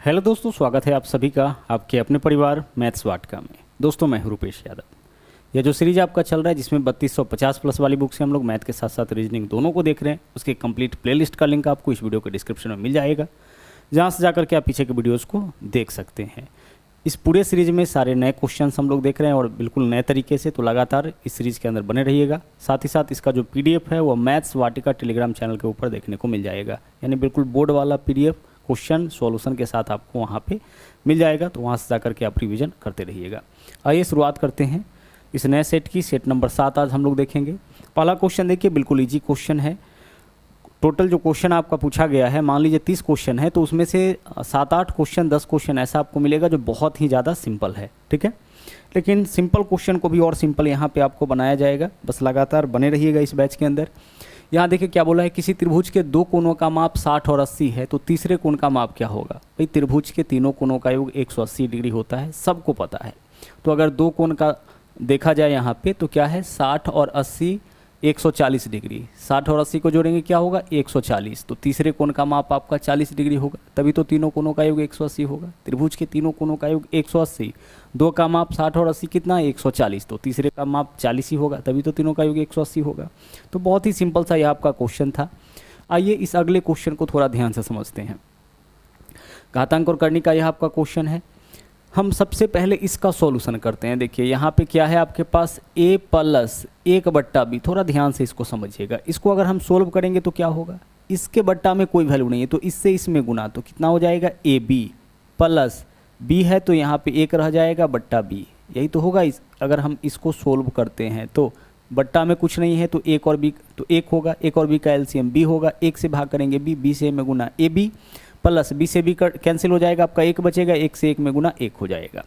Hello दोस्तों, स्वागत है आप सभी का आपके अपने परिवार मैथ्स वाटका में। दोस्तों मैं हूं रूपेश यादव। यह जो सीरीज आपका चल रहा है जिसमें 3250 प्लस वाली बुक से हम लोग मैथ के साथ साथ रीजनिंग दोनों को देख रहे हैं, उसके कंप्लीट प्लेलिस्ट का लिंक आपको इस वीडियो के डिस्क्रिप्शन में मिल जाएगा, जहाँ से जाकर के आप पीछे के वीडियोज़ को देख सकते हैं। इस पूरे सीरीज में सारे नए क्वेश्चंस हम लोग देख रहे हैं और बिल्कुल नए तरीके से, तो लगातार इस सीरीज के अंदर बने रहिएगा। साथ ही साथ इसका जो PDF है वो मैथ्स वाटिका टेलीग्राम चैनल के ऊपर देखने को मिल जाएगा, यानी बिल्कुल बोर्ड वाला PDF क्वेश्चन सॉल्यूशन के साथ आपको वहाँ पे मिल जाएगा, तो वहाँ से जाकर के आप रिवीजन करते रहिएगा। आइए शुरुआत करते हैं इस नए सेट की। सेट नंबर 7 आज हम लोग देखेंगे। पहला क्वेश्चन देखिए, बिल्कुल इजी क्वेश्चन है। टोटल जो क्वेश्चन आपका पूछा गया है, मान लीजिए 30 क्वेश्चन है, तो उसमें से 7-8 क्वेश्चन 10 क्वेश्चन ऐसा आपको मिलेगा जो बहुत ही ज़्यादा सिंपल है, ठीक है। लेकिन सिंपल क्वेश्चन को भी और सिंपल यहाँ पे आपको बनाया जाएगा, बस लगातार बने रहिएगा इस बैच के अंदर। यहाँ देखिए क्या बोला है, किसी त्रिभुज के दो कोनों का माप 60 और 80 है, तो तीसरे कोण का माप क्या होगा। भाई त्रिभुज के तीनों कोनों का योग 180 डिग्री होता है, सबको पता है। तो अगर दो कोण का देखा जाए यहाँ पे तो क्या है, 60 और 80 140 डिग्री। 60 और 80 को जोड़ेंगे क्या होगा, 140। तो तीसरे कोण का माप आपका 40 डिग्री होगा, तभी तो तीनों कोनों का योग 180 होगा। त्रिभुज के तीनों कोनों का योग 180, दो का माप 60 और 80 कितना, 140। तो तीसरे का माप 40 ही होगा, तभी तो तीनों का योग 180 होगा। तो बहुत ही सिंपल सा यह आपका क्वेश्चन था। आइए इस अगले क्वेश्चन को थोड़ा ध्यान से समझते हैं। घातांक और करनी का यह आपका क्वेश्चन है। हम सबसे पहले इसका सॉल्यूशन करते हैं। देखिए यहाँ पे क्या है आपके पास, a प्लस 1/b। थोड़ा ध्यान से इसको समझिएगा। इसको अगर हम सोल्व करेंगे तो क्या होगा, इसके बट्टा में कोई वैल्यू नहीं है, तो इससे इसमें गुना, तो कितना हो जाएगा, ab प्लस b है तो यहाँ पे 1 रह जाएगा बट्टा b, यही तो होगा। अगर हम इसको सोल्व करते हैं तो बट्टा में कुछ नहीं है तो 1 और b तो 1 होगा, 1 और b का एलसीएम b होगा, 1 से भाग करेंगे b से में गुना ab प्लस b से b कैंसिल हो जाएगा, आपका 1 बचेगा, 1 से 1 में गुना 1 हो जाएगा।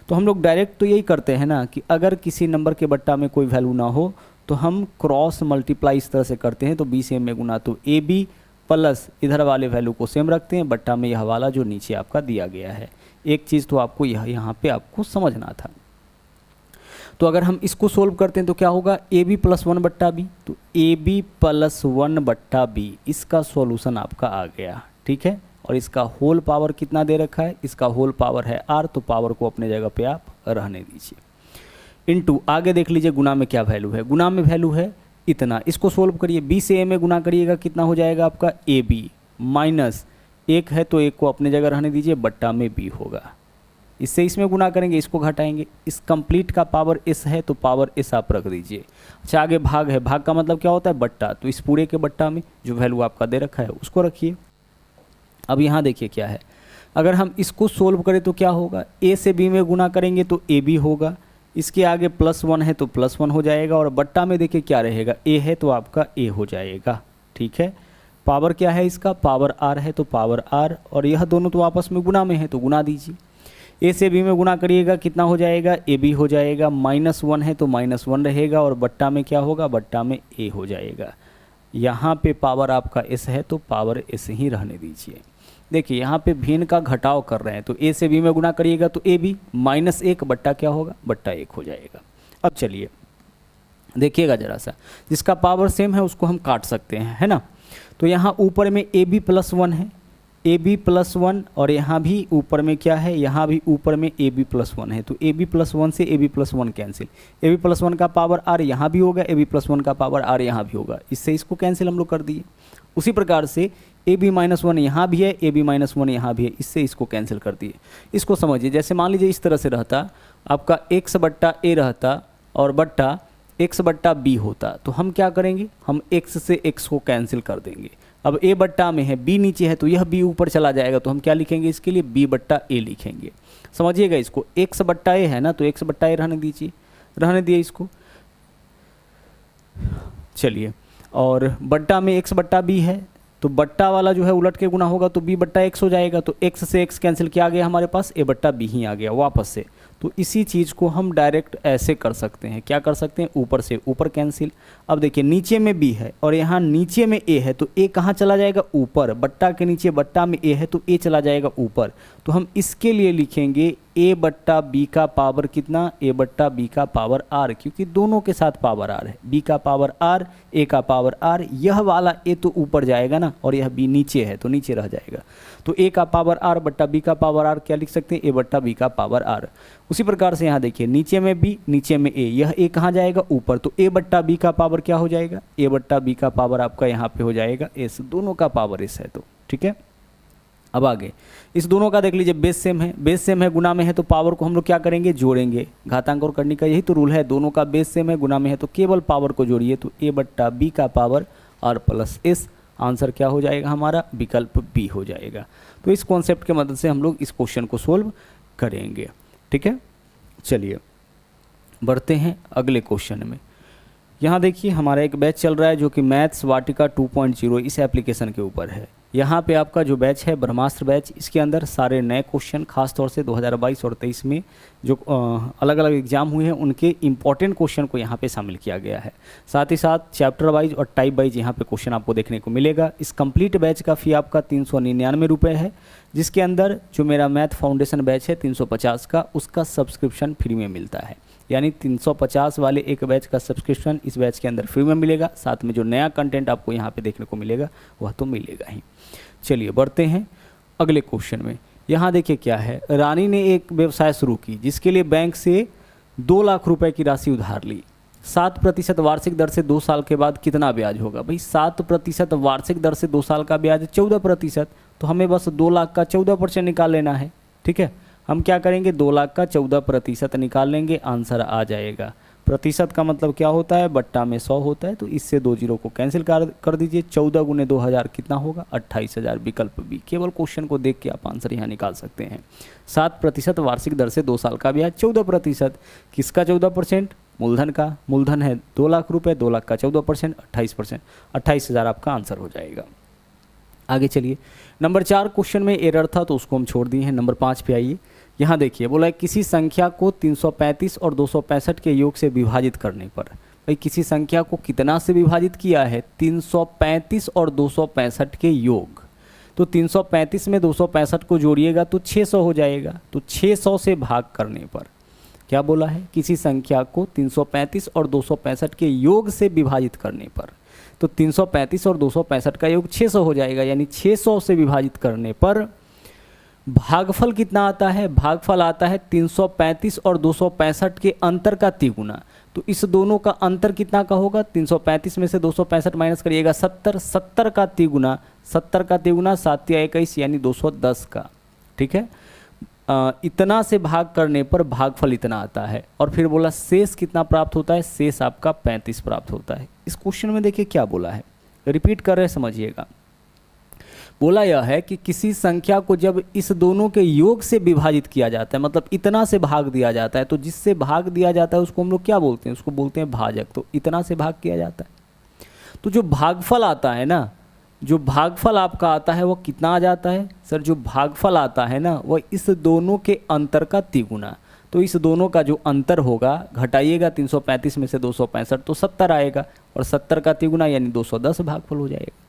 तो हम लोग डायरेक्ट तो यही करते हैं ना कि अगर किसी नंबर के बट्टा में कोई वैल्यू ना हो तो हम क्रॉस मल्टीप्लाई इस तरह से करते हैं। तो b से m में गुना, तो ab प्लस इधर वाले वैल्यू को सेम रखते हैं, बट्टा में यह वाला जो नीचे आपका दिया गया है। एक चीज़ तो आपको यहाँ पे आपको समझना था। तो अगर हम इसको सोल्व करते हैं तो क्या होगा, ab प्लस 1/b। तो ab प्लस 1/b इसका सॉल्यूशन आपका आ गया, ठीक है। और इसका होल पावर कितना दे रखा है, इसका होल पावर है r, तो पावर को अपने जगह पे आप रहने दीजिए। इनटू आगे देख लीजिए गुना में क्या वैल्यू है, गुना में वैल्यू है इतना। इसको सोल्व करिए, b से a में गुना करिएगा, कितना हो जाएगा आपका ab माइनस 1 है तो 1 को अपने जगह रहने दीजिए, बट्टा में b होगा। इससे इसमें गुना करेंगे, इसको घटाएंगे, इस कंप्लीट का पावर s है तो पावर s आप रख दीजिए। अच्छा आगे भाग है, भाग का मतलब क्या होता है, बट्टा। तो इस पूरे के बट्टा में जो वैल्यू आपका दे रखा है उसको रखिए। अब यहाँ देखिए क्या है, अगर हम इसको सोल्व करें तो क्या होगा, a से b में गुना करेंगे तो ab होगा, इसके आगे +1 है तो +1 हो जाएगा, और बट्टा में देखिए क्या रहेगा, a है तो आपका a हो जाएगा, ठीक है। पावर क्या है इसका, पावर r है तो पावर r, और यह दोनों तो आपस में गुना में है तो गुना दीजिए। a से b में गुना करिएगा, कितना हो जाएगा, ab हो जाएगा, -1 है तो -1 रहेगा, और बट्टा में क्या होगा, बट्टा में a हो जाएगा। यहाँ पे पावर आपका s है तो पावर s ही रहने दीजिए। देखिए यहाँ पे भिन्न का घटाव कर रहे हैं, तो a से b में गुना करिएगा तो ab -1 बट्टा क्या होगा, बट्टा 1 हो जाएगा। अब चलिए देखिएगा जरा सा, जिसका पावर सेम है उसको हम काट सकते हैं, है ना। तो यहाँ ऊपर में ab प्लस 1 है, ab प्लस 1, और यहाँ भी ऊपर में क्या है, यहाँ भी ऊपर में ab प्लस 1 है, तो ab प्लस 1 से ab plus 1 cancel, ab plus 1 का पावर r यहाँ भी होगा, ab प्लस 1 का पावर r यहाँ भी होगा, इससे इसको कैंसिल हम लोग कर दिए। उसी प्रकार से ab -1 यहाँ भी है, ab -1 यहाँ भी है, इससे इसको कैंसिल कर दिए। इसको समझिए, जैसे मान लीजिए इस तरह से रहता, आपका x बट्टा a रहता और बट्टा x बट्टा b होता, तो हम क्या करेंगे, हम x से x को कैंसिल कर देंगे। अब a बट्टा में है, b नीचे है, तो यह b ऊपर चला जाएगा, तो हम क्या लिखेंगे इसके लिए, b बट्टा a लिखेंगे। समझिएगा इसको, x बट्टा a है ना, तो x बट्टा a रहने दीजिए, रहने दिए इसको। चलिए, और बट्टा में x बट्टा b है, तो बट्टा वाला जो है उलट के गुना होगा तो b बट्टा x हो जाएगा, तो x से x कैंसिल किया गया हमारे पास, a बट्टा b ही आ गया वापस से। तो इसी चीज़ को हम डायरेक्ट ऐसे कर सकते हैं, क्या कर सकते हैं, ऊपर से ऊपर कैंसिल। अब देखिए नीचे में बी है और यहाँ नीचे में ए है, तो ए कहाँ चला जाएगा, ऊपर। बट्टा के नीचे बट्टा में ए है तो ए चला जाएगा ऊपर। तो हम इसके लिए लिखेंगे ए बट्टा बी का पावर कितना, ए बट्टा बी का पावर आर, क्योंकि दोनों के साथ पावर आर है, बी का पावर आर, ए का पावर आर। यह वाला ए तो ऊपर जाएगा ना और यह बी नीचे है तो नीचे रह जाएगा। तो ए का पावर आर बट्टा बी का पावर आर क्या लिख सकते हैं, ए बट्टा बी का पावर आर। उसी प्रकार से यहाँ देखिए नीचे में बी नीचे में ए, यह ए कहाँ जाएगा, ऊपर। तो ए बट्टा बी का पावर क्या हो जाएगा, ए बट्टा बी का पावर आपका यहाँ पे हो जाएगा एस, दोनों का पावर एस है। तो ठीक है, अब आगे इस दोनों का देख लीजिए, बेस सेम है, बेस सेम है, गुना में है तो पावर को हम लोग क्या करेंगे, जोड़ेंगे। घातांक और करने का यही तो रूल है, दोनों का बेस सेम है, गुना में है तो केवल पावर को जोड़िए। तो ए बट्टा बी का power r plus s, answer क्या हो जाएगा हमारा, विकल्प बी हो जाएगा। तो इस कॉन्सेप्ट के मदद से हम लोग इस क्वेश्चन को सोल्व करेंगे। ठीक है, चलिए बढ़ते हैं अगले क्वेश्चन में। यहाँ देखिए हमारा एक बैच चल रहा है जो कि मैथ्स वाटिका 2.0 इस एप्लीकेशन के ऊपर है। यहाँ पे आपका जो बैच है ब्रह्मास्त्र बैच, इसके अंदर सारे नए क्वेश्चन, खास तौर से 2022 और 23 में जो अलग अलग एग्जाम हुए हैं उनके इंपॉर्टेंट क्वेश्चन को यहाँ पे शामिल किया गया है। साथ ही साथ चैप्टर वाइज और टाइप वाइज यहाँ पे क्वेश्चन आपको देखने को मिलेगा। इस कंप्लीट बैच का फ़ी आपका 399 रुपये है, जिसके अंदर जो मेरा मैथ फाउंडेशन बैच है 350 का, उसका सब्सक्रिप्शन फ्री में मिलता है। यानी 350 वाले एक बैच का सब्सक्रिप्शन इस बैच के अंदर फ्री में मिलेगा, साथ में जो नया कंटेंट आपको यहाँ पे देखने को मिलेगा वह तो मिलेगा ही। चलिए बढ़ते हैं अगले क्वेश्चन में। यहाँ देखिए क्या है, रानी ने एक व्यवसाय शुरू की जिसके लिए बैंक से 2 लाख रुपए की राशि उधार ली। 7% वार्षिक दर से 2 साल के बाद कितना ब्याज होगा। भाई 7% वार्षिक दर से 2 साल का ब्याज 14%, तो हमें बस 2 लाख का 14% निकाल लेना है। ठीक है, हम क्या करेंगे, 2 लाख का 14% निकाल लेंगे, आंसर आ जाएगा। प्रतिशत का मतलब क्या होता है, बट्टा में 100 होता है, तो इससे 2 जीरो को कैंसिल कर दीजिए। 14 गुने 2000 कितना होगा, 28,000, विकल्प बी। केवल क्वेश्चन को देख के आप आंसर यहाँ निकाल सकते हैं। 7% वार्षिक दर से 2 साल का ब्याज, 14%, किसका 14%, मूलधन का। मूलधन है 2 लाख रुपये, 2 लाख का 14%, 28%, 28,000 आपका आंसर हो जाएगा। आगे चलिए, नंबर 4 क्वेश्चन में एरर था तो उसको हम छोड़ दिए हैं। नंबर 5 पे आइए। यहाँ देखिए बोला है किसी संख्या को 335 और 265 के योग से विभाजित करने पर। भाई किसी संख्या को कितना से विभाजित किया है, 335 और 265 के योग। तो 335 में 265 को जोड़िएगा तो 600 हो जाएगा। तो 600 से भाग करने पर क्या बोला है, किसी संख्या को 335 और 265 के योग से विभाजित करने पर। तो 335 और 265 का योग 600 हो जाएगा, यानी 600 से विभाजित करने पर भागफल कितना आता है, भागफल आता है 335 और 265 के अंतर का तिगुना। तो इस दोनों का अंतर कितना का होगा, 335 में से 265 माइनस करिएगा 70, 70 का तिगुना, 70 का तिगुना 7 या 21 यानी 210 का। ठीक है, इतना से भाग करने पर भागफल इतना आता है। और फिर बोला शेष कितना प्राप्त होता है, शेष आपका 35 प्राप्त होता है। इस क्वेश्चन में देखिए क्या बोला है, रिपीट कर रहे समझिएगा। बोला यह है कि किसी संख्या को जब इस दोनों के योग से विभाजित किया जाता है, मतलब इतना से भाग दिया जाता है, तो जिससे भाग दिया जाता है उसको हम लोग क्या बोलते हैं, उसको बोलते हैं भाजक। तो इतना से भाग किया जाता है, तो जो भागफल आता है ना, जो भागफल आपका आता है वो कितना आ जाता है सर, जो भागफल आता है ना वह इस दोनों के अंतर का तिगुना। तो इस दोनों का जो अंतर होगा, घटाइएगा 335 में से 265 तो 70 आएगा, और 70 का तिगुना यानी 210 भागफल हो जाएगा।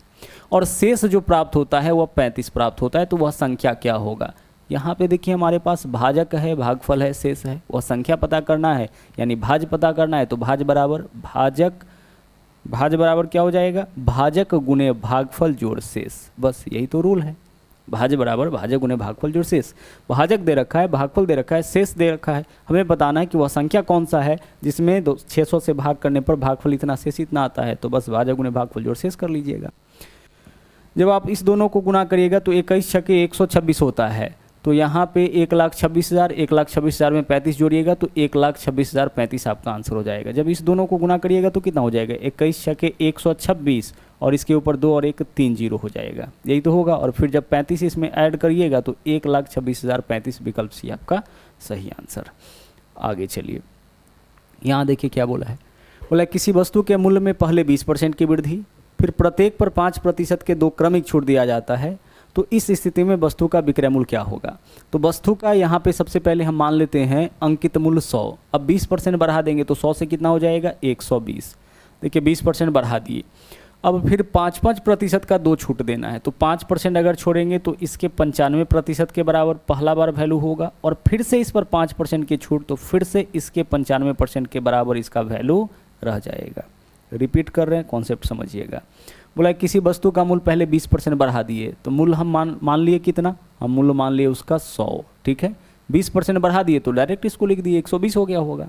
और शेष जो प्राप्त होता है वह 35 प्राप्त होता है। तो वह संख्या क्या होगा, यहाँ पे देखिए हमारे पास भाजक है, भागफल है, शेष है, वह संख्या पता करना है, यानी भाज पता करना है। तो भाज बराबर भाजक, भाज बराबर क्या हो जाएगा, भाजक गुने भागफल जोड़ शेष। बस यही तो रूल है, भाज बराबर भाजक गुने भागफल जोड़ शेष। भाजक दे रखा है, भागफल दे रखा है, शेष दे रखा है, हमें बताना है कि वह संख्या कौन सा है जिसमें 600 से भाग करने पर भागफल इतना, शेष इतना आता है। तो बस भाजक गुने भागफल जोड़ शेष कर लीजिएगा। जब आप इस दोनों को गुना करिएगा तो 21 छके 126 होता है। तो यहाँ पे 1,26,000, 1,26,000 में 35 जोड़िएगा तो 1,26,035 आपका आंसर हो जाएगा। जब इस दोनों को गुना करिएगा तो कितना हो जाएगा, 21 छके 126 और इसके ऊपर 2 और 1 3 जीरो हो जाएगा, यही तो होगा। और फिर जब 35 इसमें ऐड करिएगा तो 1,26,035 विकल्प सी आपका सही आंसर। आगे चलिए, यहाँ देखिए क्या बोला है, बोला किसी वस्तु के मूल्य में पहले 20% की वृद्धि, फिर प्रत्येक पर 5% के 2 क्रमिक छूट दिया जाता है, तो इस स्थिति में वस्तु का विक्रय मूल्य क्या होगा? तो वस्तु का यहाँ पे सबसे पहले हम मान लेते हैं अंकित मूल्य 100। अब 20% बढ़ा देंगे तो 100 से कितना हो जाएगा? 120। देखिए 20% बढ़ा दिए। अब फिर 5% का 2 छूट देना है, तो 5% अगर छोड़ेंगे तो इसके 95% के बराबर पहला बार वैल्यू होगा, और फिर से इस पर 5% की छूट, तो फिर से इसके 95% के बराबर इसका वैल्यू रह जाएगा। रिपीट कर रहे हैं, कॉन्सेप्ट समझिएगा। बोला किसी वस्तु का मूल्य पहले 20% बढ़ा दिए, तो मूल्य हम मान लिए कितना? हम मूल्य मान लिए उसका 100, ठीक है। 20% बढ़ा दिए तो डायरेक्ट इसको लिख दिए 120 हो गया होगा।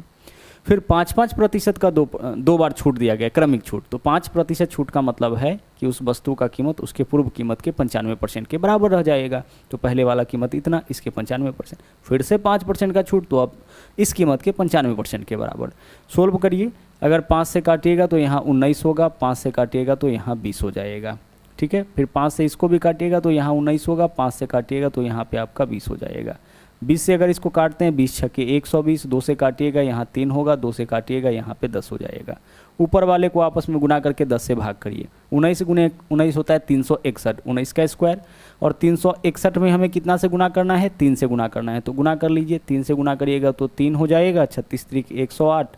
फिर 5% का दो बार छूट दिया गया, क्रमिक छूट। तो 5% छूट का मतलब है कि उस वस्तु का कीमत उसके पूर्व कीमत के 95% के बराबर रह जाएगा। तो पहले वाला कीमत इतना, इसके 95%, फिर से 5% का छूट, तो अब इस कीमत के 95% के बराबर। सोल्व करिए, अगर 5 से काटिएगा तो यहाँ 19 होगा, 5 से काटिएगा तो यहाँ 20 हो जाएगा, ठीक है। फिर 5 से इसको भी काटिएगा तो यहाँ 19 होगा, 5 से काटिएगा तो यहाँ पे आपका 20 हो जाएगा। 20 से अगर इसको काटते हैं, 20 छक्के 120, 2 से काटिएगा यहाँ 3 होगा, 2 से काटिएगा यहाँ पे 10 हो जाएगा। ऊपर वाले को आपस में गुना करके 10 से भाग करिए। 19 गुने 19 होता है 361, 19 का स्क्वायर, और 361 में हमें कितना से गुना करना है? 3 से गुना करना है, तो गुना कर लीजिए। 3 से गुना करिएगा तो 3 हो जाएगा, 36 त्रिक 108,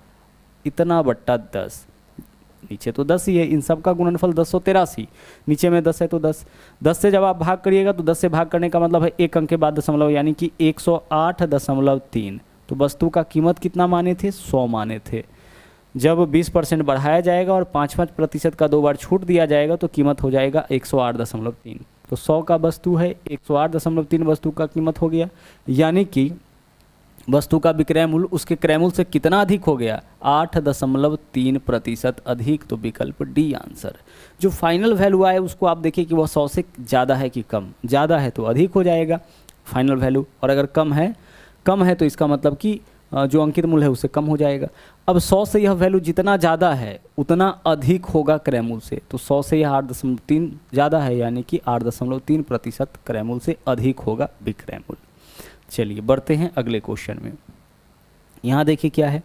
इतना बट्टा 10। नीचे तो 10 ही है, इन सब का गुणनफल 1083, नीचे में 10 है तो 10। 10 से जब आप भाग करिएगा तो 10 से भाग करने का मतलब है एक अंक के बाद दशमलव, यानी कि 108.3। तो वस्तु का कीमत कितना माने थे? 100 माने थे। जब 20% बढ़ाया जाएगा और 5% का 2 बार छूट दिया जाएगा तो कीमत हो जाएगा 108.3। तो 100 का वस्तु है, 108.3 वस्तु का कीमत हो गया, यानी कि वस्तु का विक्रय मूल्य उसके क्रय मूल्य से कितना अधिक हो गया? 8.3% अधिक। तो विकल्प डी आंसर। जो फाइनल वैल्यू आए उसको आप देखिए कि वह 100 से ज़्यादा है कि कम। ज़्यादा है तो अधिक हो जाएगा फाइनल वैल्यू, और अगर कम है तो इसका मतलब कि जो अंकित मूल्य है उससे कम हो जाएगा। अब 100 से यह वैल्यू जितना ज़्यादा है उतना अधिक होगा क्रय मूल्य से, तो 100 से यह 8.3 ज़्यादा है, यानी कि 8.3% क्रय मूल्य से अधिक होगा विक्रय मूल्य। चलिए बढ़ते हैं अगले क्वेश्चन में। यहाँ देखिए क्या है,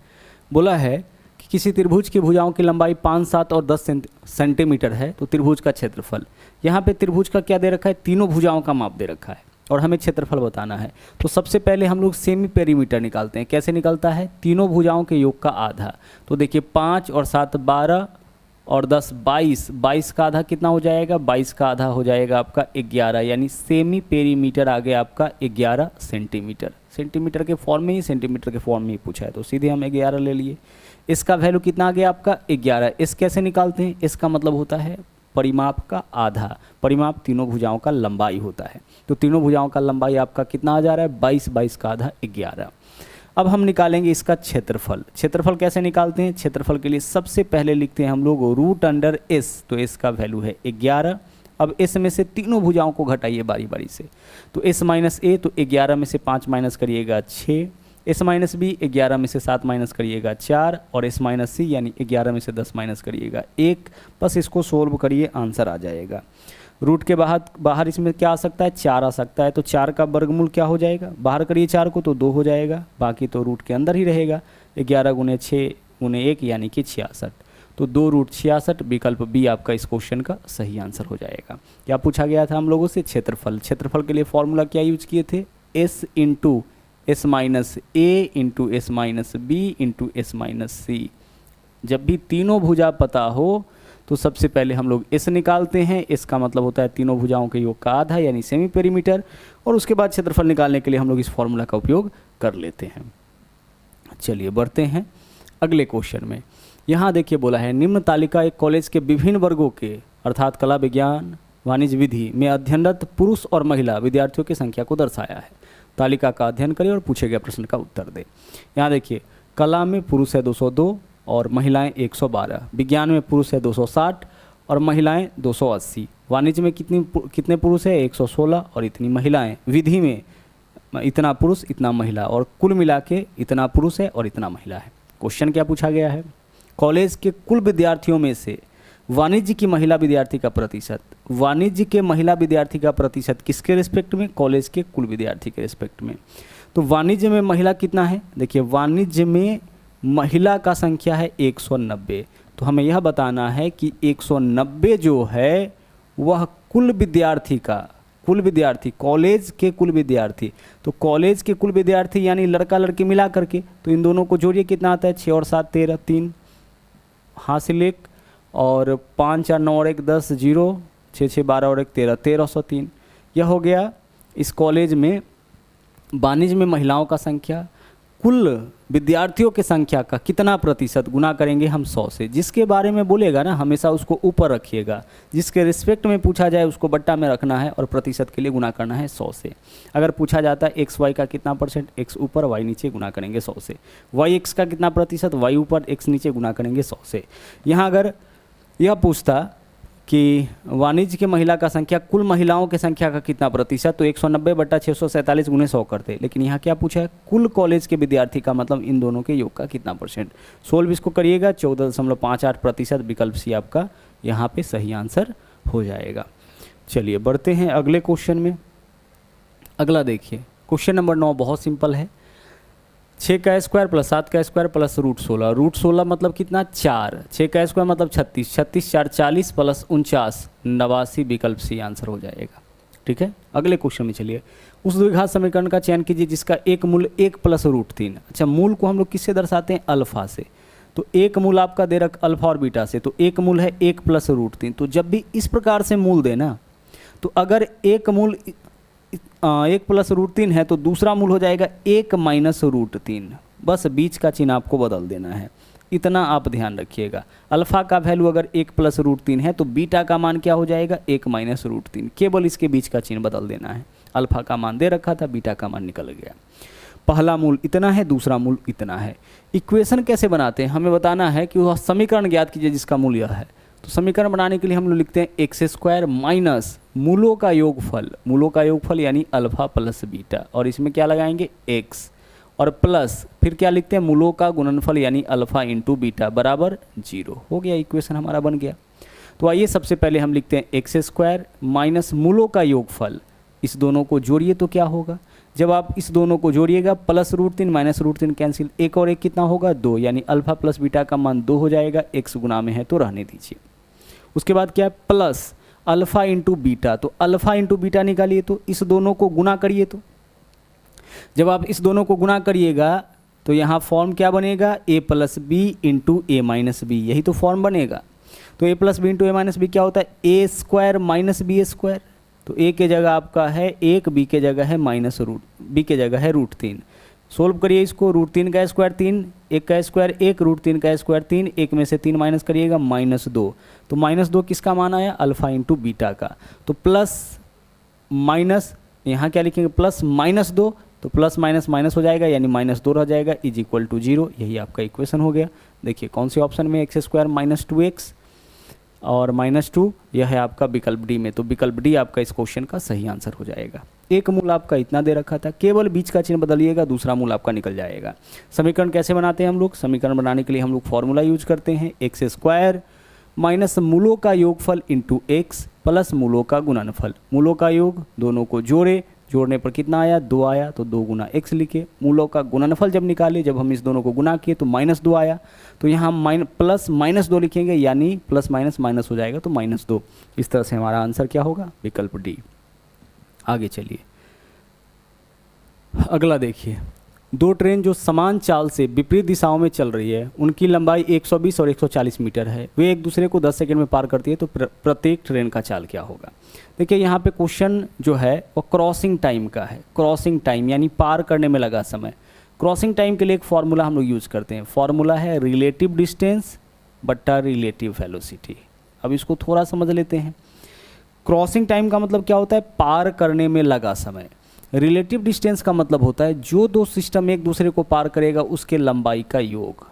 बोला है कि किसी त्रिभुज की भुजाओं की लंबाई 5, 7 और 10 सेंटीमीटर है, तो त्रिभुज का क्षेत्रफल। यहाँ पे त्रिभुज का क्या दे रखा है? तीनों भुजाओं का माप दे रखा है और हमें क्षेत्रफल बताना है। तो सबसे पहले हम लोग सेमी पेरीमीटर निकालते हैं। कैसे निकलता है? तीनों भुजाओं के योग का आधा। तो देखिए 5 और 7 12 और 10 22, 22 का आधा कितना हो जाएगा? 22 का आधा हो जाएगा आपका 11, यानी सेमी पेरीमीटर आ गया आपका 11 सेंटीमीटर। सेंटीमीटर के फॉर्म में ही, सेंटीमीटर के फॉर्म में ही पूछा है तो सीधे हम 11 ले लिए। इसका वैल्यू कितना आ गया आपका? 11। इस कैसे निकालते हैं? इसका मतलब होता है परिमाप का आधा। परिमाप तीनों भुजाओं का लंबाई होता है, तो तीनों भुजाओं का लंबाई आपका कितना आ जा रहा है? 22, 22 का आधा 11। अब हम निकालेंगे इसका क्षेत्रफल। क्षेत्रफल कैसे निकालते हैं? क्षेत्रफल के लिए सबसे पहले लिखते हैं हम लोग √S, तो S का वैल्यू है 11। अब S में से तीनों भुजाओं को घटाइए बारी बारी से, तो S माइनस A, तो 11 में से 5 माइनस करिएगा 6, S माइनस B 11 में से 7 माइनस करिएगा 4, और S माइनस C यानी 11 में से 10 माइनस करिएगा 1। बस इसको सोल्व करिए, आंसर आ जाएगा। रूट के बाहर इसमें क्या आ सकता है? 4 आ सकता है, तो 4 का वर्गमूल क्या हो जाएगा? बाहर करिए 4 को तो 2 हो जाएगा, बाकी तो रूट के अंदर ही रहेगा। 11 गुने 6 गुने 1 यानी कि 66, तो 2√66। विकल्प बी आपका इस क्वेश्चन का सही आंसर हो जाएगा। क्या पूछा गया था हम लोगों से? क्षेत्रफल। क्षेत्रफल के लिए फॉर्मूला क्या यूज किए थे? S into S minus A into S minus B into S minus C। जब भी तीनों भुजा पता हो तो सबसे पहले हम लोग S निकालते हैं। S का मतलब होता है तीनों भुजाओं के योग का आधा, यानी सेमी पेरीमीटर, और उसके बाद क्षेत्रफल निकालने के लिए हम लोग इस फॉर्मूला का उपयोग कर लेते हैं। चलिए बढ़ते हैं अगले क्वेश्चन में। यहाँ देखिए बोला है निम्न तालिका एक कॉलेज के विभिन्न वर्गों के अर्थात कला, विज्ञान, वाणिज्य, विधि में अध्ययनरत पुरुष और महिला विद्यार्थियों की संख्या को दर्शाया है। तालिका का अध्ययन करें और पूछे गए प्रश्न का उत्तर दें। यहाँ देखिए कला में पुरुष है 202 और महिलाएं 112, विज्ञान में पुरुष है 260 और महिलाएं 280, वाणिज्य में कितने पुरुष है? 116 और इतनी महिलाएं, विधि में इतना पुरुष इतना महिला, और कुल मिला के इतना पुरुष है और इतना महिला है। क्वेश्चन क्या पूछा गया है? कॉलेज के कुल विद्यार्थियों में से वाणिज्य की महिला विद्यार्थी का प्रतिशत। वाणिज्य के महिला विद्यार्थी का प्रतिशत किसके रिस्पेक्ट में? कॉलेज के कुल विद्यार्थी के रिस्पेक्ट में। तो वाणिज्य में महिला कितना है? देखिए वाणिज्य में महिला का संख्या है 190, तो हमें यह बताना है कि 190 जो है वह कुल विद्यार्थी का, कुल विद्यार्थी, कॉलेज के कुल विद्यार्थी, तो कॉलेज के कुल विद्यार्थी यानी लड़का लड़की मिला करके, तो इन दोनों को जोड़िए कितना आता है 6 और 7 13, 3 हासिल 1 और 5 4 9 और 1 10 0 6 6 12 और 1 13 1303। यह हो गया इस कॉलेज में वाणिज्य में महिलाओं का संख्या कुल विद्यार्थियों की संख्या का कितना प्रतिशत, गुना करेंगे हम 100 से। जिसके बारे में बोलेगा ना हमेशा उसको ऊपर रखिएगा, जिसके रिस्पेक्ट में पूछा जाए उसको बट्टा में रखना है और प्रतिशत के लिए गुना करना है 100 से। अगर पूछा जाता है एक्स वाई का कितना परसेंट, एक्स ऊपर वाई नीचे, गुना करेंगे 100 से। वाई एक्स का कितना प्रतिशत, वाई ऊपर एक्स नीचे, गुना करेंगे 100 से। यहाँ अगर यह पूछता कि वाणिज्य की महिला का संख्या कुल महिलाओं की संख्या का कितना प्रतिशत, तो 190/647 गुणे 100 करते। लेकिन यहाँ क्या पूछा है, कुल कॉलेज के विद्यार्थी का मतलब इन दोनों के योग का कितना परसेंट। सोल्व इसको करिएगा, 14.58% विकल्प सी आपका यहाँ पे सही आंसर हो जाएगा। चलिए बढ़ते हैं अगले क्वेश्चन में। अगला देखिए क्वेश्चन नंबर 9 बहुत सिंपल है। 6 का स्क्वायर प्लस 7 का स्क्वायर प्लस √16, √16 मतलब कितना 4, 6 का स्क्वायर मतलब 36, 36 4 40 प्लस 49 89, विकल्प सी आंसर हो जाएगा। ठीक है, अगले क्वेश्चन में चलिए। उस द्विघात समीकरण का चयन कीजिए जिसका एक मूल 1 प्लस √3। अच्छा, मूल को हम लोग किससे दर्शाते हैं, अल्फा से। तो एक मूल आपका दे रख अल्फा और बीटा से, तो एक मूल है 1 प्लस √3। तो जब भी इस प्रकार से मूल देना, तो अगर एक मूल 1 प्लस √3 है तो दूसरा मूल हो जाएगा 1 माइनस √3। बस बीच का चिन्ह आपको बदल देना है, इतना आप ध्यान रखिएगा। अल्फा का वैल्यू अगर 1 प्लस √3 है तो बीटा का मान क्या हो जाएगा, 1 माइनस √3। केवल इसके बीच का चिन्ह बदल देना है। अल्फा का मान दे रखा था, बीटा का मान निकल गया। पहला मूल इतना है, दूसरा मूल इतना है। इक्वेशन कैसे बनाते हैं, हमें बताना है कि वह समीकरण ज्ञात कीजिए जिसका मूल यह है। तो समीकरण बनाने के लिए हम लोग लिखते हैं एक्स स्क्वायर माइनस मूलों का योगफल, मूलों का योगफल यानी अल्फा प्लस बीटा, और इसमें क्या लगाएंगे एक्स, और प्लस फिर क्या लिखते हैं मूलों का गुणनफल यानी अल्फा इंटू बीटा बराबर 0। हो गया, इक्वेशन हमारा बन गया। तो आइए सबसे पहले हम लिखते हैं एक्स स्क्वायर माइनस मूलों का योगफल, इस दोनों को जोड़िए तो क्या होगा, जब आप इस दोनों को जोड़िएगा प्लस √3 माइनस √3 कैंसिल, 1 और 1 कितना होगा 2, यानी अल्फा प्लस बीटा का मान 2 हो जाएगा। एक्स गुना में है तो रहने दीजिए। उसके बाद क्या है, प्लस अल्फा इंटू बीटा, तो अल्फा इंटू बीटा निकालिए, तो इस दोनों को गुना करिए। तो जब आप इस दोनों को गुना करिएगा तो यहाँ फॉर्म क्या बनेगा, a plus b into a minus b, यही तो फॉर्म बनेगा। तो a plus b into a minus b क्या होता है, a square minus b square. तो a के जगह आपका है 1, b के जगह है माइनस b के जगह है √3। सोल्व करिए इसको, √3 का स्क्वायर 3, 1 का स्क्वायर 1, √3 का स्क्वायर 3, 1 में से 3 माइनस करिएगा -2। तो -2 किसका मान आया, अल्फा इंटू बीटा का। तो प्लस माइनस यहाँ क्या लिखेंगे, प्लस -2, तो प्लस माइनस माइनस हो जाएगा यानी -2 रह जाएगा, इज इक्वल टू 0। यही आपका इक्वेशन हो गया। देखिए कौन से ऑप्शन में, एक्स स्क्वायर माइनस 2x और -2, यह है आपका विकल्प डी में। तो विकल्प डी आपका इस क्वेश्चन का सही आंसर हो जाएगा। एक मूल आपका इतना दे रखा था, केवल बीच का चिन्ह बदलिएगा, दूसरा मूल आपका निकल जाएगा। समीकरण कैसे बनाते हैं हम लोग, समीकरण बनाने के लिए हम लोग फॉर्मूला यूज करते हैं, एक्स स्क्वायर माइनस मूलों का योगफल इंटू एक्स प्लस मूलों का गुणनफल। मूलों का योग, दोनों को जोड़े, जोड़ने पर कितना आया, 2 आया, तो 2 गुना एक्स लिखे। मूलों का गुणनफल जब निकाले, जब हम इस दोनों को गुना किए तो -2 आया, तो यहाँ प्लस -2 लिखेंगे, यानी प्लस माइनस माइनस हो जाएगा तो -2। इस तरह से हमारा आंसर क्या होगा, विकल्प डी। आगे चलिए, अगला देखिए। 2 ट्रेन जो समान चाल से विपरीत दिशाओं में चल रही है, उनकी लंबाई 120 और 140 मीटर है, वे एक दूसरे को 10 सेकंड में पार करती है, तो प्रत्येक ट्रेन का चाल क्या होगा। देखिए यहाँ पे क्वेश्चन जो है वो क्रॉसिंग टाइम का है। क्रॉसिंग टाइम यानी पार करने में लगा समय। क्रॉसिंग टाइम के लिए एक फॉर्मूला हम लोग यूज़ करते हैं, फॉर्मूला है रिलेटिव डिस्टेंस बट्टा रिलेटिव वेलोसिटी। अब इसको थोड़ा समझ लेते हैं। क्रॉसिंग टाइम का मतलब क्या होता है, पार करने में लगा समय। रिलेटिव डिस्टेंस का मतलब होता है जो 2 सिस्टम एक दूसरे को पार करेगा उसके लंबाई का योग।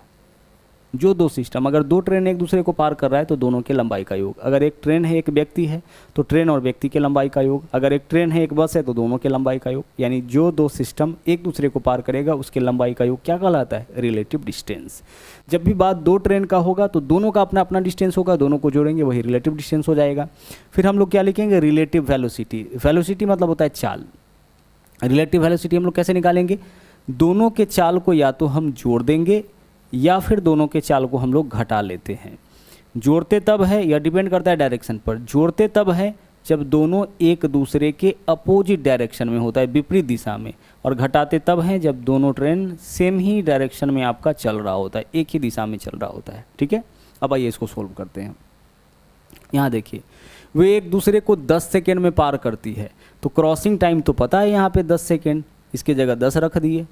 जो 2 सिस्टम, अगर 2 ट्रेन एक दूसरे को पार कर रहा है तो दोनों के लंबाई का योग। अगर एक ट्रेन है एक व्यक्ति है तो ट्रेन और व्यक्ति के लंबाई का योग। अगर एक ट्रेन है एक बस है तो दोनों के लंबाई का योग। यानी जो 2 सिस्टम एक दूसरे को पार करेगा उसके लंबाई का योग क्या कहलाता है, रिलेटिव डिस्टेंस। जब भी बात 2 ट्रेन का होगा तो दोनों का अपना अपना डिस्टेंस होगा, दोनों को जोड़ेंगे वही रिलेटिव डिस्टेंस हो जाएगा। फिर हम लोग क्या लिखेंगे, रिलेटिव वेलोसिटी। वेलोसिटी मतलब होता है चाल। रिलेटिव वेलोसिटी हम लोग कैसे निकालेंगे, दोनों के चाल को या तो हम जोड़ देंगे या फिर दोनों के चाल को हम लोग घटा लेते हैं। जोड़ते तब है, यह डिपेंड करता है डायरेक्शन पर, जोड़ते तब है जब दोनों एक दूसरे के अपोजिट डायरेक्शन में होता है, विपरीत दिशा में, और घटाते तब हैं जब दोनों ट्रेन सेम ही डायरेक्शन में आपका चल रहा होता है, एक ही दिशा में चल रहा होता है। ठीक है, अब आइए इसको सोल्व करते हैं। यहाँ देखिए, वे एक दूसरे को 10 सेकेंड में पार करती है, तो क्रॉसिंग टाइम तो पता है यहाँ पे 10 सेकेंड, इसके जगह 10 रख दिए।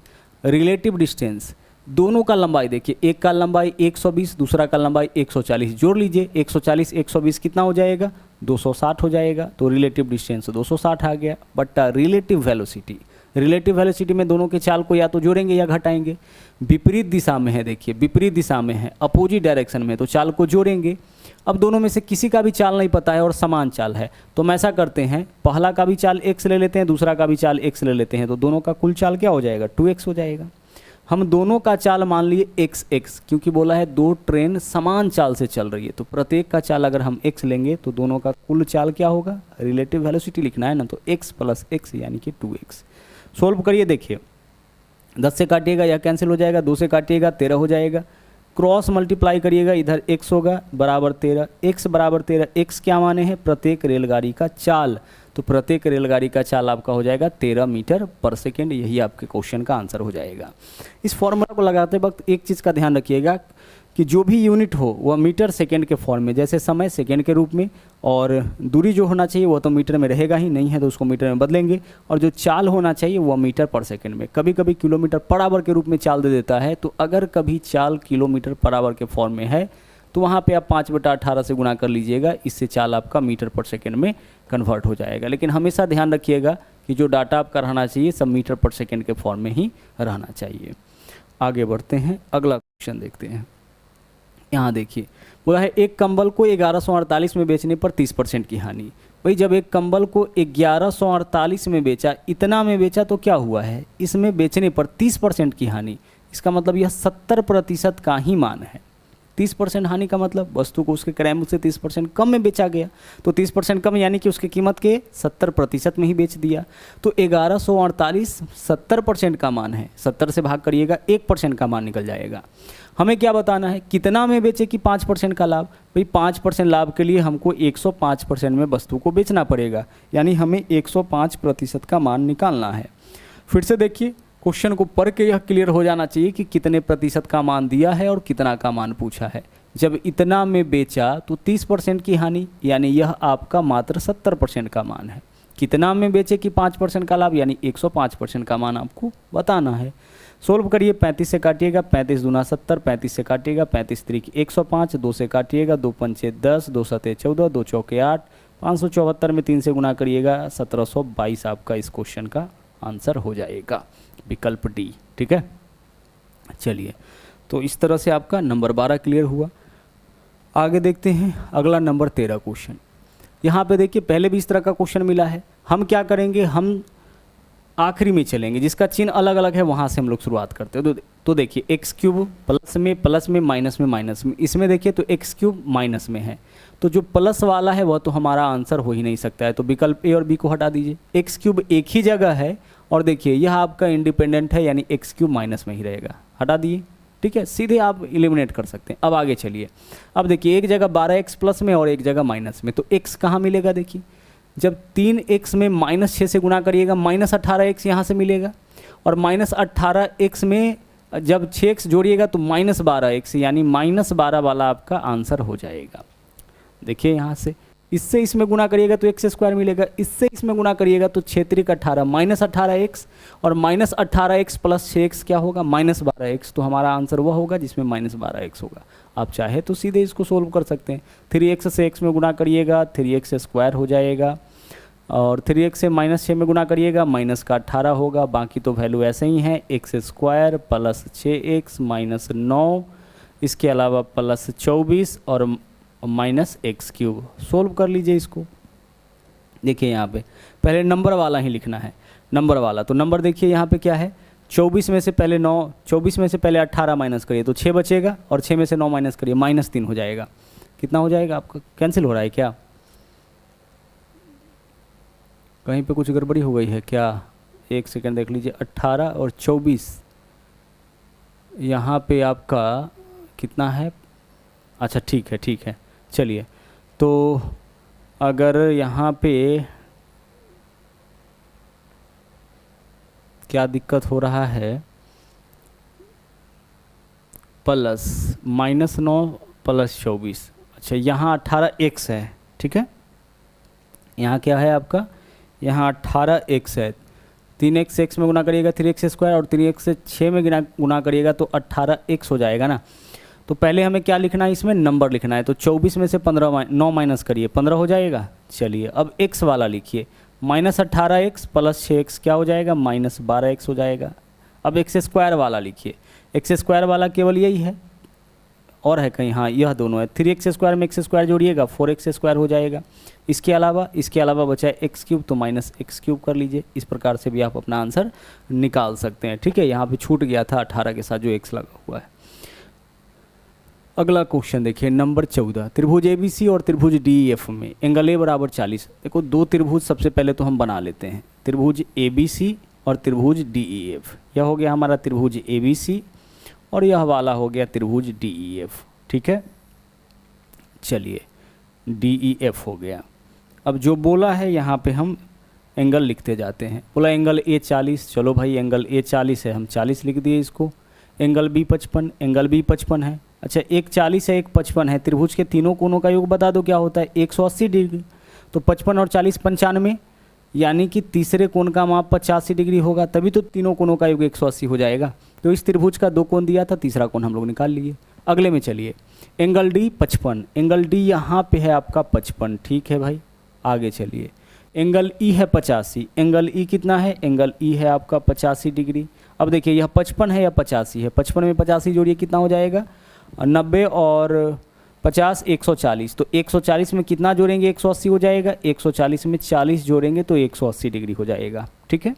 रिलेटिव डिस्टेंस, दोनों का लंबाई देखिए, एक का लंबाई 120, दूसरा का लंबाई 140, जोड़ लीजिए 140 120 कितना हो जाएगा, 260 हो जाएगा, तो रिलेटिव डिस्टेंस 260 आ गया। But relative velocity, relative velocity में दोनों के चाल को या तो जोड़ेंगे या घटाएंगे। विपरीत दिशा में है, देखिए विपरीत दिशा में है, अपोजिट डायरेक्शन में, तो चाल को जोड़ेंगे। अब दोनों में से किसी का भी चाल नहीं पता है और समान चाल है, तो हम ऐसा करते हैं, पहला का भी चाल x ले लेते हैं, दूसरा का भी चाल x ले लेते हैं, तो दोनों का कुल चाल क्या हो जाएगा, 2x हो जाएगा। हम दोनों का चाल मान लिए x, क्योंकि बोला है दो ट्रेन समान चाल से चल रही है, तो प्रत्येक का चाल अगर हम x लेंगे तो दोनों का कुल चाल क्या होगा, रिलेटिव वेलोसिटी लिखना है ना, तो x + x यानी कि 2x। सोल्व करिए, देखिए 10 से काटिएगा या कैंसिल हो जाएगा, 2 से काटिएगा 13 हो जाएगा, क्रॉस मल्टीप्लाई करिएगा, इधर x होगा बराबर 13, x बराबर 13, x क्या माने हैं, प्रत्येक रेलगाड़ी का चाल, तो प्रत्येक रेलगाड़ी का चाल आपका हो जाएगा 13 मीटर पर सेकेंड। यही आपके क्वेश्चन का आंसर हो जाएगा। इस फॉर्मूला को लगाते वक्त एक चीज़ का ध्यान रखिएगा कि जो भी यूनिट हो वह मीटर सेकेंड के फॉर्म में, जैसे समय सेकेंड के रूप में, और दूरी जो होना चाहिए वह तो मीटर में रहेगा ही, नहीं है तो उसको मीटर में बदलेंगे, और जो चाल होना चाहिए वह मीटर पर सेकेंड में। कभी कभी किलोमीटर पर आवर के रूप में चाल दे देता है, तो अगर कभी चाल किलोमीटर पर आवर के फॉर्म में है तो वहाँ पे आप 5/18 से गुणा कर लीजिएगा, इससे चाल आपका मीटर पर सेकेंड में कन्वर्ट हो जाएगा। लेकिन हमेशा ध्यान रखिएगा कि जो डाटा आपका रहना चाहिए सब मीटर पर सेकेंड के फॉर्म में ही रहना चाहिए। आगे बढ़ते हैं, अगला क्वेश्चन देखते हैं। यहाँ देखिए, बोला है एक कंबल को 1148 में बेचने पर 30% की हानि। भाई जब एक कंबल को 1148 में बेचा, इतना में बेचा, तो क्या हुआ है, इसमें बेचने पर 30% की हानि, इसका मतलब यह 70% का ही मान है। 30% हानि का मतलब वस्तु को उसके क्रय मूल्य से 30% कम में बेचा गया, तो 30% कम यानी कि उसकी कीमत के 70% में ही बेच दिया। तो 1148 70% का मान है, 70 से भाग करिएगा 1% का मान निकल जाएगा। हमें क्या बताना है, कितना में बेचे कि 5% का लाभ। भाई 5% लाभ के लिए हमको 105% में वस्तु को बेचना पड़ेगा, यानी हमें 105% का मान निकालना है। फिर से देखिए, क्वेश्चन को पढ़ के यह क्लियर हो जाना चाहिए कि कितने प्रतिशत का मान दिया है और कितना का मान पूछा है। जब इतना में बेचा तो 30% की हानि, यानी यह आपका मात्र 70% का मान है। कितना में बेचे कि 5% का लाभ, यानी 105% का मान आपको बताना है। सोल्व करिए, 35 से काटिएगा, 35 दूना 70, 35 से काटिएगा, 35 त्रिक 105, 2 से काटिएगा, 2 पंचे 10, 2 सते 14, 2 चौके 8, 574 में 3 से गुना करिएगा, 1722 आपका इस क्वेश्चन का आंसर हो जाएगा, विकल्प डी। ठीक है, चलिए, तो इस तरह से आपका नंबर 12 क्लियर हुआ। आगे देखते हैं अगला नंबर 13 क्वेश्चन। यहाँ पे देखिए, पहले भी इस तरह का क्वेश्चन मिला है। हम क्या करेंगे, हम आखिरी में चलेंगे, जिसका चिन्ह अलग अलग है वहाँ से हम लोग शुरुआत करते हैं। तो देखिए, एक्स क्यूब प्लस में माइनस में, इसमें देखिए तो एक्स क्यूब माइनस में है, तो जो प्लस वाला है वह तो हमारा आंसर हो ही नहीं सकता है, तो विकल्प ए और बी को हटा दीजिए। एक्स क्यूब एक ही जगह है, और देखिए यह आपका इंडिपेंडेंट है, यानी एक्स क्यूब माइनस में ही रहेगा, हटा दिए। ठीक है, सीधे आप एलिमिनेट कर सकते हैं। अब आगे चलिए, अब देखिए एक जगह 12x प्लस में और एक जगह माइनस में, तो x कहाँ मिलेगा, देखिए जब 3x में -6 से गुणा करिएगा -18x यहाँ से मिलेगा, और -18x में जब 6x जोड़िएगा तो -12x, यानी -12 वाला आपका आंसर हो जाएगा। देखिए यहाँ से इससे इसमें गुणा करिएगा तो x² मिलेगा, इससे इसमें गुणा करिएगा तो 6 18 -18x, और -18x प्लस 6x क्या होगा, -12x, तो हमारा आंसर वह होगा जिसमें -12x होगा। आप चाहे तो सीधे इसको सोल्व कर सकते हैं। 3x से x में गुणा करिएगा 3x² हो जाएगा, और 3x से -6 में गुणा करिएगा -18 होगा, बाकी तो वैल्यू ऐसे ही है, x² प्लस 6x -9, इसके अलावा प्लस 24 और -x³ सोल्व कर लीजिए इसको। देखिए यहाँ पे पहले नंबर वाला ही लिखना है, नंबर वाला, तो नंबर देखिए यहाँ पे क्या है, 24 में से पहले 9, 24 में से पहले 18 माइनस करिए तो 6 बचेगा, और 6 में से 9 माइनस करिए -3 हो जाएगा। कितना हो जाएगा आपका, कैंसिल हो रहा है क्या, कहीं पे कुछ गड़बड़ी हो गई है क्या, एक सेकंड देख लीजिए। 18 और 24 यहाँ पे आपका कितना है, अच्छा ठीक है, चलिए, तो अगर यहाँ पे क्या दिक्कत हो रहा है, प्लस -9 प्लस 24, अच्छा यहाँ 18x है, ठीक है, यहाँ क्या है आपका, यहाँ 18x है, 3x x में गुना करिएगा 3x² और 3x से 6 में गुना करिएगा तो 18x हो जाएगा ना। तो पहले हमें क्या लिखना है, इसमें नंबर लिखना है, तो 24 में से 9 माइनस करिए, 15 हो जाएगा। चलिए अब x वाला लिखिए, -18x प्लस 6x क्या हो जाएगा, -12x हो जाएगा। अब x² वाला लिखिए, x² वाला केवल यही है और है कहीं, हाँ यह दोनों है, 3x² में x² जोड़िएगा 4x² हो जाएगा। इसके अलावा बचा है x³ तो -x³ कर लीजिए। इस प्रकार से भी आप अपना आंसर निकाल सकते हैं, ठीक है। यहाँ पे छूट गया था 18 के साथ जो x लगा हुआ है। अगला क्वेश्चन देखिए नंबर 14, त्रिभुज ABC और त्रिभुज DEF में एंगल A बराबर 40। देखो दो त्रिभुज सबसे पहले तो हम बना लेते हैं, त्रिभुज ABC और त्रिभुज DEF। यह हो गया हमारा त्रिभुज ABC और यह वाला हो गया त्रिभुज DEF, ठीक है। चलिए DEF हो गया। अब जो बोला है यहाँ पे हम एंगल लिखते जाते हैं। बोला एंगल A 40, चलो भाई एंगल A 40 है, हम 40 लिख दिए इसको। एंगल B 55, एंगल B 55 है। अच्छा एक 40 है एक 55 है, त्रिभुज के तीनों कोनों का योग बता दो क्या होता है, 180 डिग्री। तो 55 और 40 95, यानी कि तीसरे कोण का माप 85 डिग्री होगा, तभी तो तीनों कोनों का योग 180 हो जाएगा। तो इस त्रिभुज का दो कोण दिया था, तीसरा कोण हम लोग निकाल लिए। अगले में चलिए, एंगल D 55, एंगल D यहाँ पे है आपका 55, ठीक है भाई। आगे चलिए, एंगल E है 85, एंगल E कितना है, एंगल E है आपका 85 डिग्री। अब देखिए यह 55 है या 85 है, 55 में 85 जोड़िए कितना हो जाएगा, 90 और 50 140। तो 140 में कितना जोड़ेंगे, 180 हो जाएगा। 140 में 40 जोड़ेंगे तो 180 डिग्री हो जाएगा, ठीक है।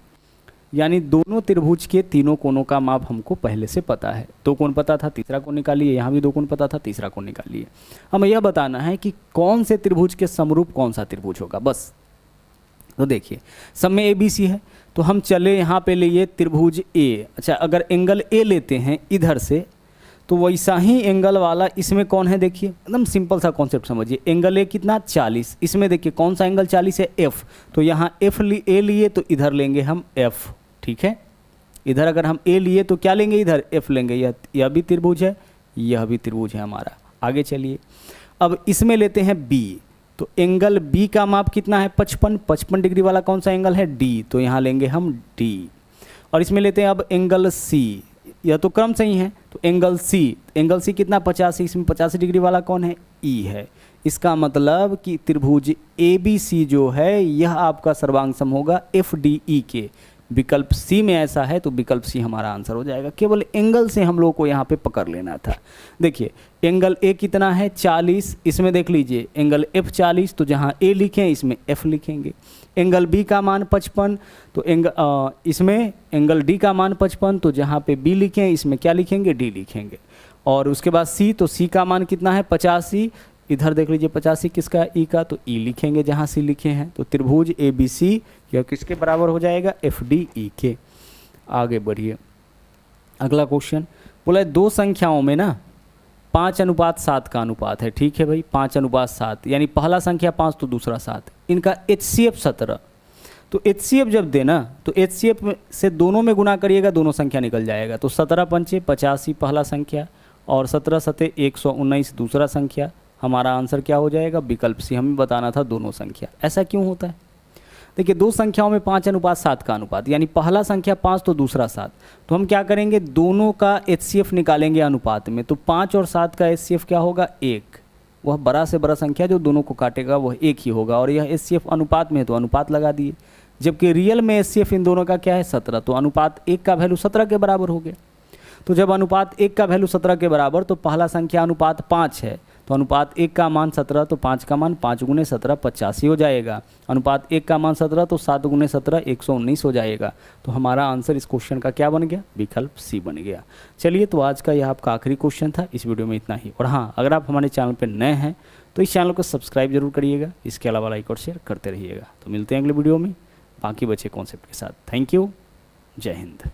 यानी दोनों त्रिभुज के तीनों कोनों का माप हमको पहले से पता है। दो कोण पता था, तीसरा कोण निकालिए। यहाँ भी दो कोण पता था, तीसरा कोण निकालिए। हमें यह बताना है कि कौन से त्रिभुज के समरूप कौन सा त्रिभुज होगा, बस। तो देखिए सब में ABC है, तो हम चले यहाँ पे लिए त्रिभुज A। अच्छा अगर एंगल A लेते हैं इधर से, तो वैसा ही एंगल वाला इसमें कौन है, देखिए एकदम सिंपल सा कॉन्सेप्ट समझिए। एंगल A कितना 40, इसमें देखिए कौन सा एंगल 40 है, F। तो यहाँ A लिए तो इधर लेंगे हम F, ठीक है। इधर अगर हम A लिए तो क्या लेंगे, इधर F लेंगे। यह भी त्रिभुज है, यह भी त्रिभुज है हमारा। आगे चलिए, अब इसमें लेते हैं B। तो एंगल B का माप कितना है, 55 डिग्री वाला कौन सा एंगल है, D। तो यहाँ लेंगे हम D। और इसमें लेते हैं अब एंगल C, यह तो क्रम सही है। तो एंगल C कितना 85, इसमें 85 डिग्री वाला कौन है, E है। इसका मतलब कि त्रिभुज ABC जो है यह आपका सर्वांग सम होगा FDE के। विकल्प C में ऐसा है तो विकल्प C हमारा आंसर हो जाएगा। केवल एंगल से हम लोग को यहाँ पे पकड़ लेना था। देखिए एंगल A कितना है 40, इसमें देख लीजिए एंगल F 40, तो जहाँ A लिखें इसमें F लिखेंगे। एंगल B का मान 55, तो इसमें एंगल D का मान 55, तो जहाँ पे B लिखें इसमें क्या लिखेंगे, D लिखेंगे। और उसके बाद C, तो C का मान कितना है 85, इधर देख लीजिए 85 किसका है, E का, तो E लिखेंगे जहाँ C लिखे हैं। तो त्रिभुज ABC यह किसके बराबर हो जाएगा, FDE के। आगे बढ़िए, अगला क्वेश्चन बोला है दो संख्याओं में ना 5:7 का अनुपात है, ठीक है भाई, 5:7, यानी पहला संख्या 5 तो दूसरा 7, इनका HCF 17। तो HCF जब देना तो HCF से दोनों में गुना करिएगा, दोनों संख्या निकल जाएगा। तो 17 पंचे 85 पहला संख्या और 17 सते 119 दूसरा संख्या। हमारा आंसर क्या हो जाएगा, विकल्प C। हमें बताना था दोनों संख्या। ऐसा क्यों होता है, देखिए दो संख्याओं में 5:7 का अनुपात, यानी पहला संख्या 5 तो दूसरा 7। तो हम क्या करेंगे, दोनों का HCF निकालेंगे अनुपात में। तो 5 और 7 का HCF क्या होगा, 1। वह बड़ा से बड़ा संख्या जो दोनों को काटेगा वह 1 ही होगा। और यह HCF अनुपात में है तो अनुपात लगा दिए, जबकि रियल में HCF इन दोनों का क्या है 17। तो अनुपात 1 का वैल्यू 17 के बराबर हो गया। तो जब अनुपात 1 का वैल्यू 17 के बराबर, तो पहला संख्या अनुपात 5 है, तो अनुपात 1 का मान 17, तो 5 का मान 5 × 17 85 हो जाएगा। अनुपात 1 का मान 17, तो 7 × 17 119 हो जाएगा। तो हमारा आंसर इस क्वेश्चन का क्या बन गया, विकल्प C बन गया। चलिए तो आज का यह आपका आखिरी क्वेश्चन था। इस वीडियो में इतना ही। और हाँ, अगर आप हमारे चैनल पर नए हैं तो इस चैनल को सब्सक्राइब जरूर करिएगा। इसके अलावा लाइक और शेयर करते रहिएगा। तो मिलते हैं अगले वीडियो में बाकी बचे कॉन्सेप्ट के साथ। थैंक यू, जय हिंद।